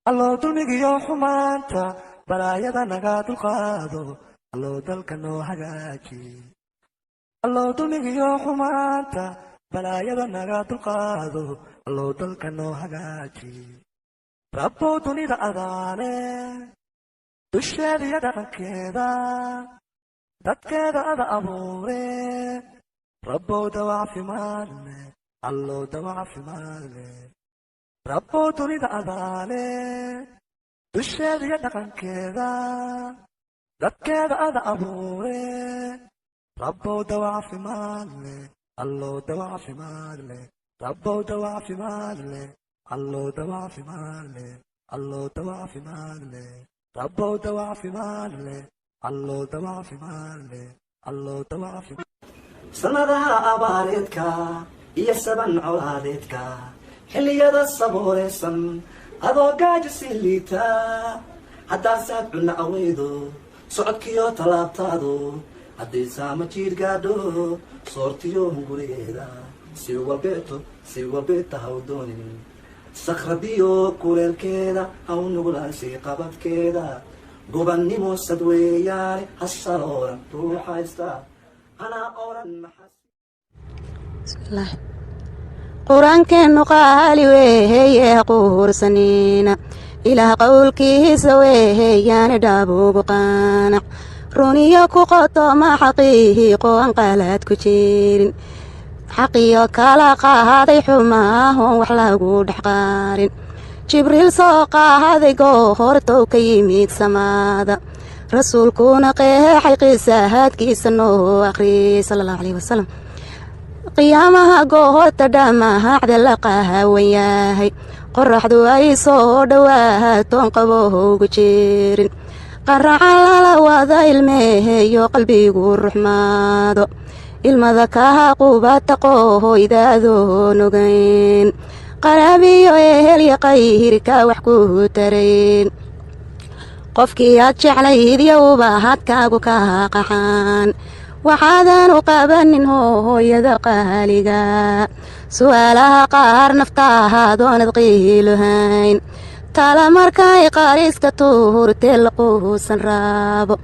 الله دلمك يا حمانتا بلا يدا نقاد القادو الله دلك نو حقاجي الله دلمك يا حمانتا بلا يدا نقاد القادو الله دلك نو حقاجي ربو دني دا أداني دشاري يدا كذا دكذا أدا أبوري ربو دوا في مالي الله دوا في مالي ربو تريد أذاني الشارع يدقن كذا دك كذا أذى أبوري ربو دوا في مالي الله دوا في مالي ربو دوا في مالي الله دوا في مالي الله دوا في مالي ربو دوا في مالي الله دوا في مالي الله دوا في مالي سندها أباريتك يا سبن عواريتك xilliyada sabooraysan adoo gaajisi liita haddaasaad cunna aweydo socodkiyo tallaabtaadu haddii saama jiir gaadho soortiyo gurigeeda si walbeeta haw doonin sakradiyo kuleelkeeda haw nugulaasii qabadkeeda gobannimo sad weeyaane hasarooran ruuxaysta anaa oran maxas qur-aankeennu qaali weeye quursaniina ilaah qowlkiisa weeyaane dhaabugu qaanac runiyo ku qotoma xaqiiqo aan qaalaad ku jirin xaqiyo kala qaaday xumaahon wax lagu dhex qaarin jibriil soo qaaday goortow ka yimid samaada rasuulkuna qeexay qisahaadkiisa noo aqriyay sala allahu calayhi wasalam qiyaamaha goorta dhammaacda la qaawan yahay qoraxdu ay soo dhawaatoon qabowgu jirin qaraca lala wada ilmeeyo qalbigu ruxmaado ilmada kaha qubata qohoydaadoo nogayn qaraabiyo ehelya qayrka wax ku tarayn qofkii aad jeclayd yowba hadkaagu ka qaxaan waxaadan u qabanin hooyada qaaliga su'aalaha qaar naftaadoonad qiiluhayn tala markay qaariska tuurtee laquusan raabo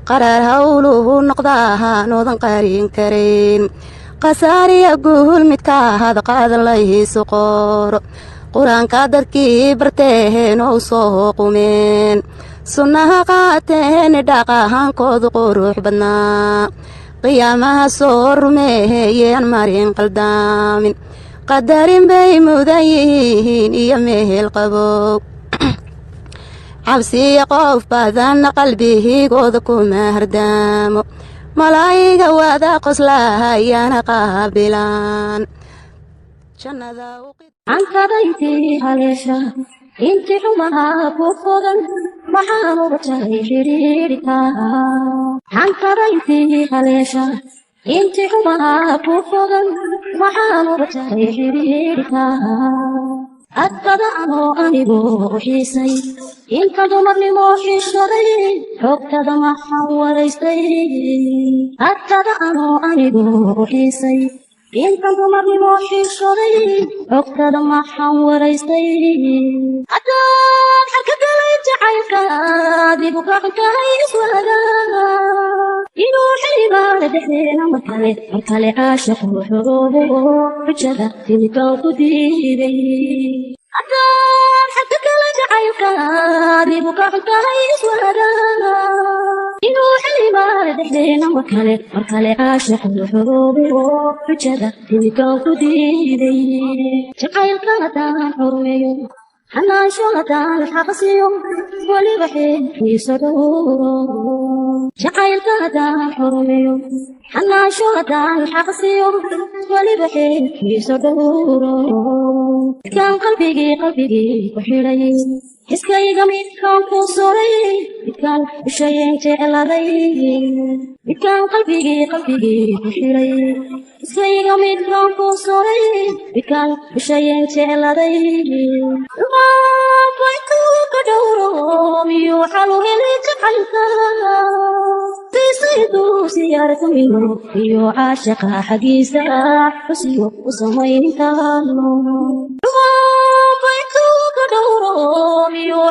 qaraar hawluhu noqdaanoodan qarin karayn qasaariya guul midkaahad qaadan laysu qoro qur-aanka dadkii barteen oo soo qumeen sunnaha qaateen dhaqahankoodu qurux badnaa qiyaamaha soo rumeeyeen marin qaldaamin qadarin bay mudan yihiin iyo mehel qabow cabsiya qof badanna qalbigooda kuma hardaamo malaa'iga wada qoslahayaana qaabilaan ankadayntii haleesha inti xumaha ku fogan maxaan uga tahay xidhiidhika ankadayntii haleesha inti xumaha ku fogan maxaan uga tahay xidhiidhika adbada anoo anigoo u xiisay inta dumarnimo xishaday xogtada maxaan waraystay adbada anoo anigoo u xiisay inta dumarnimo xishaday xogtada maxaan waraystay haddaad xalka galay jacaylka dib u kaxuntahay iswaaga inuu xilibaada dhexdeena markale caashiqu xoroobo xujada tilikaan ku diiday haddaad xalka galay jacaylka dib u kaxuntahay iswaaga inuu xilibaada dhexdeena markale caashiqu xoroobo xujada tilikaan ku diiday jacaylka haddaan xurmeeyo xanaansho haddaan xaqsiyo weliba xeelkiisa dhowro jacaylka haddaan xurmeeyo xanaansho haddaan xaqsiyo weliba xeelkiisa dhowro midkaan qalbigii ku xidhay iskayga midkaan ku suray midkaan ushayen jecladay midkaan qalbigii ku xidhay iskayga midkaan ku suray midkaan ushayen jecladay rumaafaytuu ka dhowro miyuu xalu helay jacaylka siisaydu siyaartamiyo iyo caashaqa xagiisa xusiyo u samayn taano rumaafaytuu ka dhowro miyuu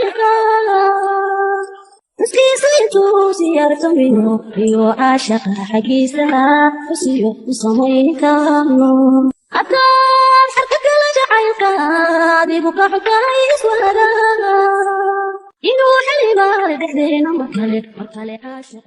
جعلك مسكيسة سيارة منه يو عاشق حقيسة وسيو وصميك حتى حركك لجعلك ديبك حكايس وهذا إنه حلي بارد حدينا مكالي عاشق